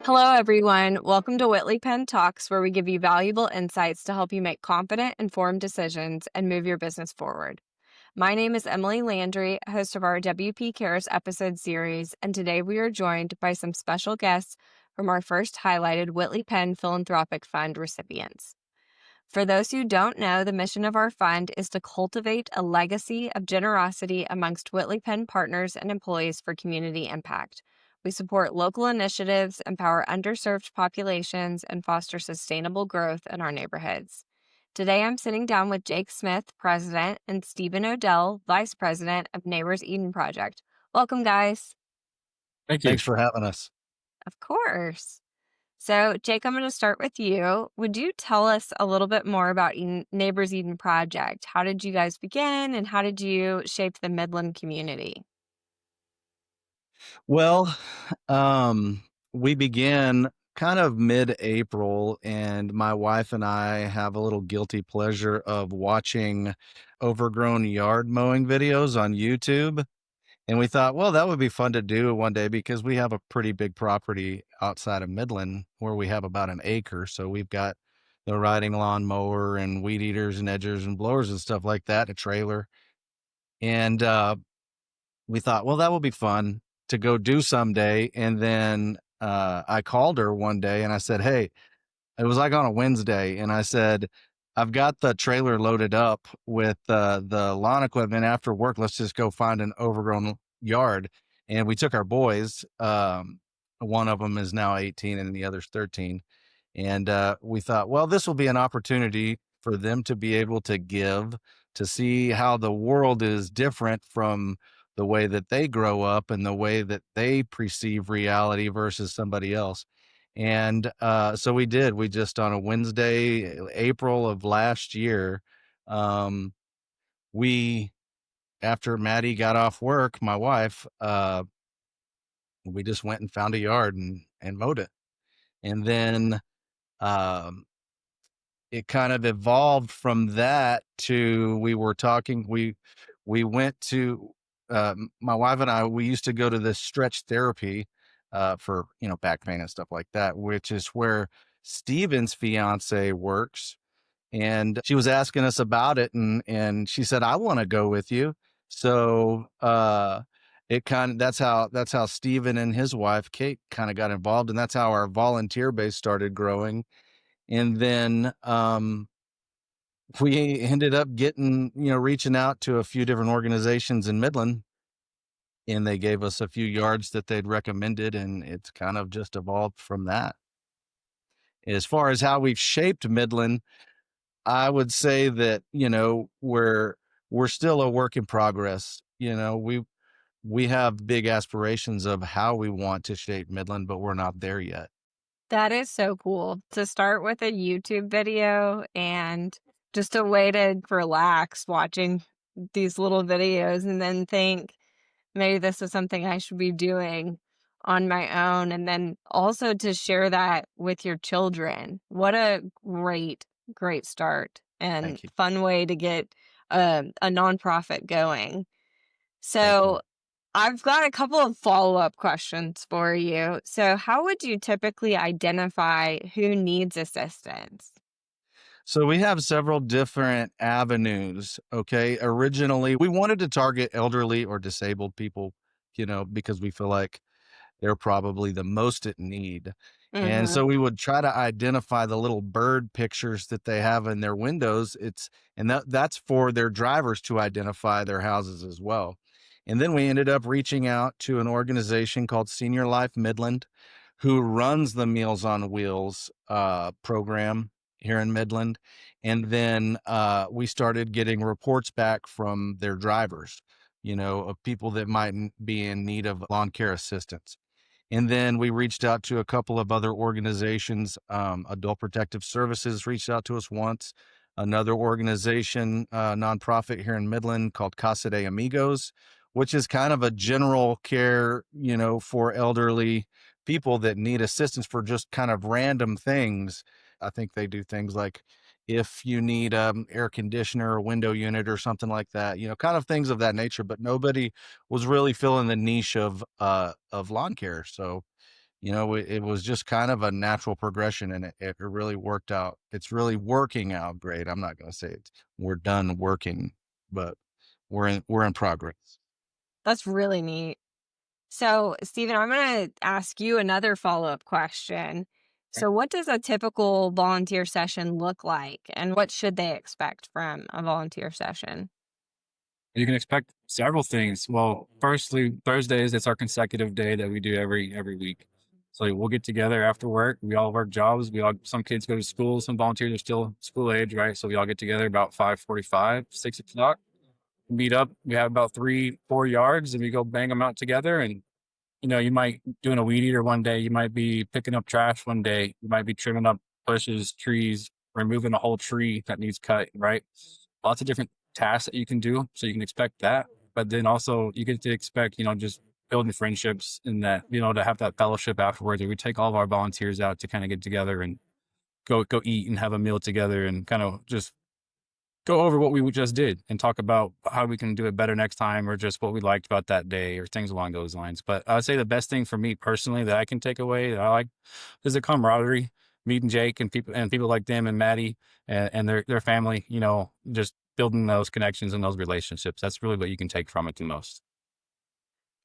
Hello, everyone. Welcome to Whitley Penn Talks, where we give you valuable insights to help you make confident, informed decisions and move your business forward. My name is Emily Landry, host of our WPCares episode series, and today we are joined by some special guests from our first highlighted Whitley Penn Philanthropic Fund recipients. For those who don't know, the mission of our fund is to cultivate a legacy of generosity amongst Whitley Penn partners and employees for community impact. We support local initiatives, empower underserved populations, and foster sustainable growth in our neighborhoods. Today, I'm sitting down with Jake Smith, President, and Stephen Odell, Vice President of Neighbors Eden Project. Welcome, guys. Thank you. Thanks for having us. Of course. So, Jake, I'm going to start with you. Would you tell us a little bit more about Neighbors Eden Project? How did you guys begin, and how did you shape the Midland community? Well, we began kind of mid-April, and my wife and I have a little guilty pleasure of watching overgrown yard mowing videos on YouTube. And we thought, well, that would be fun to do one day because we have a pretty big property outside of Midland where we have about an acre. So we've got the riding lawn mower and weed eaters and edgers and blowers and stuff like that, a trailer. And we thought, well, that will be fun to go do someday. And then I called her one day and I said, hey, it was like on a Wednesday. And I said, I've got the trailer loaded up with the lawn equipment after work. Let's just go find an overgrown yard. And we took our boys. One of them is now 18 and the other's 13. And we thought, well, this will be an opportunity for them to be able to give, to see how the world is different from the way that they grow up and the way that they perceive reality versus somebody else. And so we did. We just on a Wednesday, April of last year, we, after Maddie got off work, my wife, we just went and found a yard and mowed it. And then it kind of evolved from that to we went to my wife and I, we used to go to this stretch therapy for back pain and stuff like that, which is where Steven's fiance works. And she was asking us about it, and she said, I want to go with you. So that's how Steven and his wife Kate kind of got involved, and that's how our volunteer base started growing. And then we ended up reaching out to a few different organizations in Midland, and they gave us a few yards that they'd recommended, and it's kind of just evolved from that. As far as how we've shaped Midland, I would say that, we're still a work in progress. We have big aspirations of how we want to shape Midland, but we're not there yet. That is so cool to start with a YouTube video and just a way to relax watching these little videos and then think maybe this is something I should be doing on my own. And then also to share that with your children. What a great start and Thank you. fun way to get a nonprofit going. Thank you. So I've got a couple of follow-up questions for you. So how would you typically identify who needs assistance? So we have several different avenues. Okay. Originally, we wanted to target elderly or disabled people, because we feel like they're probably the most at need. And Mm-hmm. so we would try to identify the little bird pictures that they have in their windows. That's for their drivers to identify their houses as well. And then we ended up reaching out to an organization called Senior Life Midland, who runs the Meals on Wheels program here in Midland. And then we started getting reports back from their drivers, of people that might be in need of lawn care assistance. And then we reached out to a couple of other organizations. Adult Protective Services reached out to us once. Another organization, nonprofit here in Midland called Casa de Amigos, which is kind of a general care, for elderly people that need assistance for just kind of random things. I think they do things like if you need air conditioner or window unit or something like that, kind of things of that nature. But nobody was really filling the niche of lawn care. So it was just kind of a natural progression, and it really worked out. It's really working out great. I'm not going to say we're done working, but we're in progress. That's really neat. So, Stephen, I'm going to ask you another follow-up question. So, what does a typical volunteer session look like, and what should they expect from a volunteer session? You can expect several things. Well, firstly, Thursdays, it's our consecutive day that we do every week. So we'll get together after work. We all work jobs. Some kids go to school, some volunteers are still school age, right? So we all get together about 5:45, 6 o'clock, meet up. We have about 3, 4 yards and we go bang them out together. And you might doing a weed eater one day, you might be picking up trash one day, you might be trimming up bushes, trees, removing a whole tree that needs cut, right? Lots of different tasks that you can do. So you can expect that. But then also you get to expect, just building friendships and that, to have that fellowship afterwards. We take all of our volunteers out to kind of get together and go eat and have a meal together and kind of just go over what we just did and talk about how we can do it better next time, or just what we liked about that day or things along those lines. But I would say the best thing for me personally that I can take away that I like is the camaraderie, meeting Jake and people like them and Maddie and their family, just building those connections and those relationships. That's really what you can take from it the most.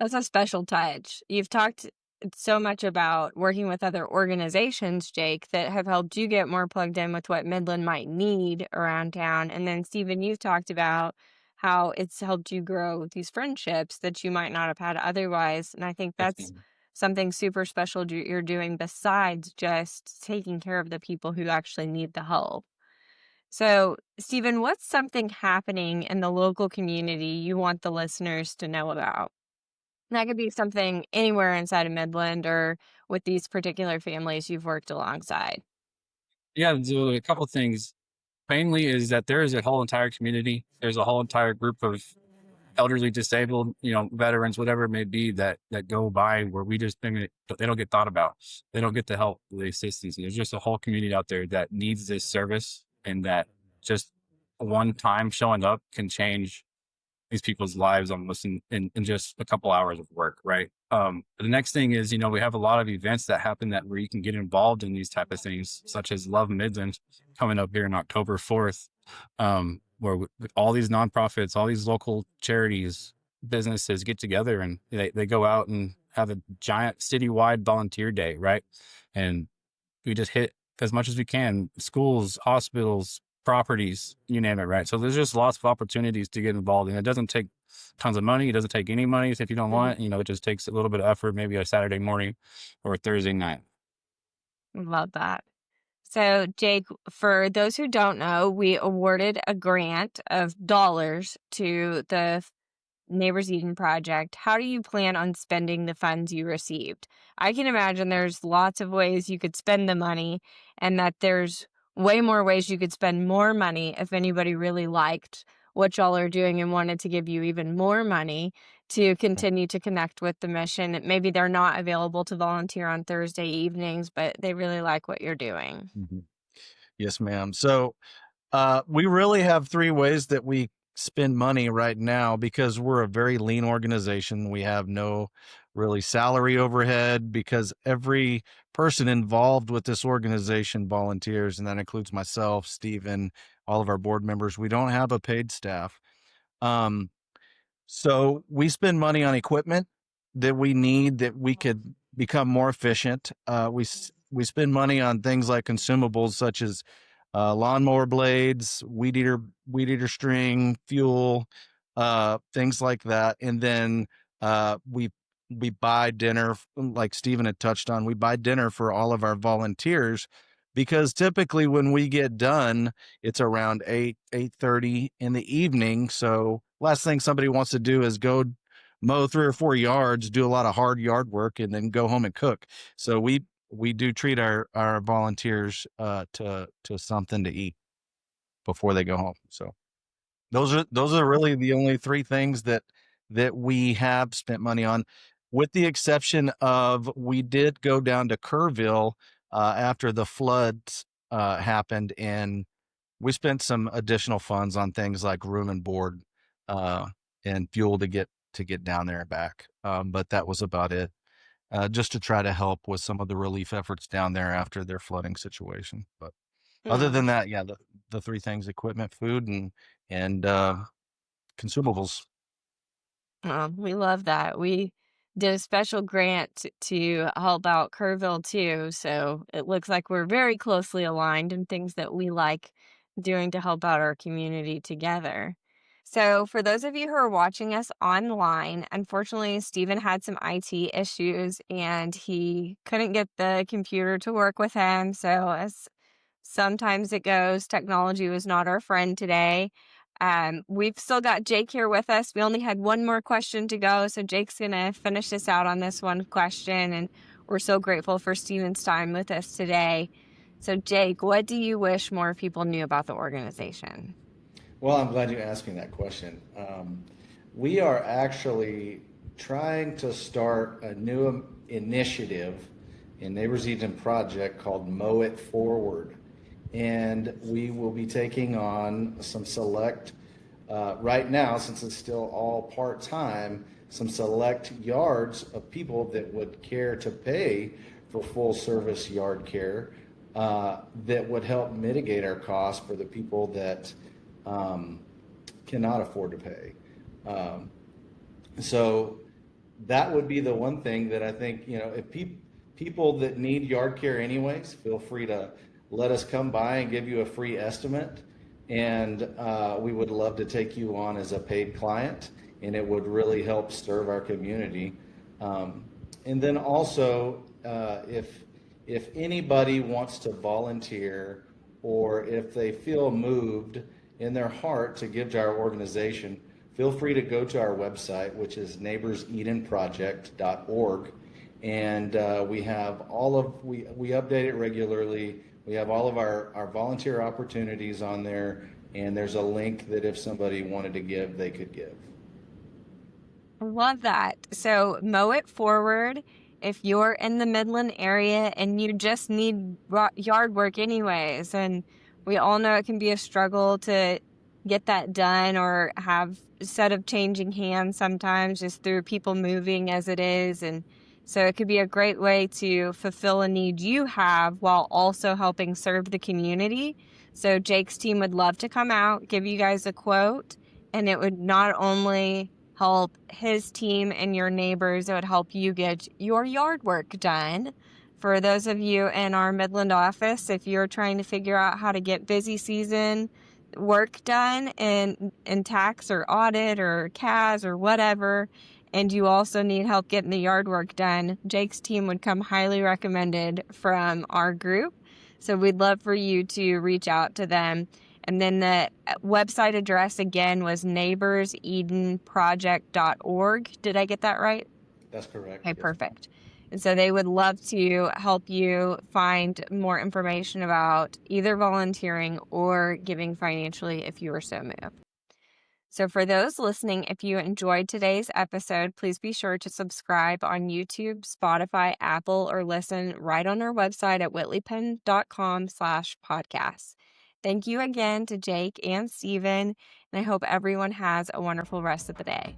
That's a special touch. You've talked so much about working with other organizations, Jake, that have helped you get more plugged in with what Midland might need around town. And then, Stephen, you've talked about how it's helped you grow these friendships that you might not have had otherwise. And I think that's Definitely. something super special you're doing besides just taking care of the people who actually need the help. So, Stephen, what's something happening in the local community you want the listeners to know about? That could be something anywhere inside of Midland or with these particular families you've worked alongside. Yeah, so a couple of things. Mainly is that there is a whole entire community. There's a whole entire group of elderly disabled, veterans, whatever it may be, that go by where we just think they don't get thought about. They don't get the help, the assistance. There's just a whole community out there that needs this service, and that just one time showing up can change these people's lives almost in just a couple hours of work, right? The next thing is, we have a lot of events that happen that where you can get involved in these type of things, such as Love Midland coming up here on October 4th, where all these nonprofits, all these local charities, businesses get together and they go out and have a giant citywide volunteer day, right? And we just hit as much as we can, schools, hospitals, properties, you name it, right? So there's just lots of opportunities to get involved. And it doesn't take tons of money. It doesn't take any money if you don't Mhm. want, it just takes a little bit of effort, maybe a Saturday morning or a Thursday night. Love that. So, Jake, for those who don't know, we awarded a grant of dollars to the Neighbors Eden project. How do you plan on spending the funds you received? I can imagine there's lots of ways you could spend the money, and that there's way more ways you could spend more money if anybody really liked what y'all are doing and wanted to give you even more money to continue to connect with the mission. Maybe they're not available to volunteer on Thursday evenings, but they really like what you're doing. Mhm. Yes, ma'am. So we really have three ways that we spend money right now because we're a very lean organization. We have no really salary overhead because every person involved with this organization volunteers, and that includes myself, Stephen, all of our board members. We don't have a paid staff. Um, so we spend money on equipment that we need that we could become more efficient. We spend money on things like consumables such as lawnmower blades, weed eater string, fuel, things like that. And then we buy dinner, like Stephen had touched on. We buy dinner for all of our volunteers because typically when we get done, it's around 8:30 in the evening. So last thing somebody wants to do is go mow 3 or 4 yards, do a lot of hard yard work, and then go home and cook. So we do treat our volunteers to something to eat before they go home. So those are really the only three things that we have spent money on, with the exception of we did go down to Kerrville after the floods happened, and we spent some additional funds on things like room and board uh, and fuel to get down there and back. But that was about it. just to try to help with some of the relief efforts down there after their flooding situation. But other Hmm. than that, yeah, the three things: equipment, food, and consumables. We love that. We did a special grant to help out Kerrville too, so it looks like we're very closely aligned in things that we like doing to help out our community together. So, for those of you who are watching us online, unfortunately, Stephen had some IT issues and he couldn't get the computer to work with him. So, as sometimes it goes, technology was not our friend today. We've still got Jake here with us. We only had one more question to go, so Jake's going to finish us out on this one question, and we're so grateful for Stephen's time with us today. So, Jake, what do you wish more people knew about the organization? Well, I'm glad you asked me that question. We are actually trying to start a new initiative in Neighbors Eden Project called Mow It Forward. And we will be taking on some select, right now, since it's still all part-time, some select yards of people that would care to pay for full-service yard care that would help mitigate our costs for the people that cannot afford to pay. So that would be the one thing that I think, if people that need yard care anyways, feel free to let us come by and give you a free estimate. And we would love to take you on as a paid client, and it would really help serve our community. And then also, if anybody wants to volunteer, or if they feel moved in their heart to give to our organization, feel free to go to our website, which is neighborsedenproject.org. And we have we update it regularly. We have all of our volunteer opportunities on there, and there's a link that if somebody wanted to give, they could give. Love that. So, Mow It Forward. If you're in the Midland area and you just need yard work anyways, and we all know it can be a struggle to get that done or have a set of changing hands sometimes just through people moving as it is. And so it could be a great way to fulfill a need you have while also helping serve the community. So Jake's team would love to come out, give you guys a quote, and it would not only help his team and your neighbors, it would help you get your yard work done. For those of you in our Midland office, if you're trying to figure out how to get busy season work done in tax or audit or CAS or whatever, and you also need help getting the yard work done, Jake's team would come highly recommended from our group. So we'd love for you to reach out to them. And then the website address again was neighborsedenproject.org. Did I get that right? That's correct. Okay, Yes. perfect. And so they would love to help you find more information about either volunteering or giving financially if you were so moved. So for those listening, if you enjoyed today's episode, please be sure to subscribe on YouTube, Spotify, Apple, or listen right on our website at whitleypenn.com/podcasts. Thank you again to Jake and Stephen, and I hope everyone has a wonderful rest of the day.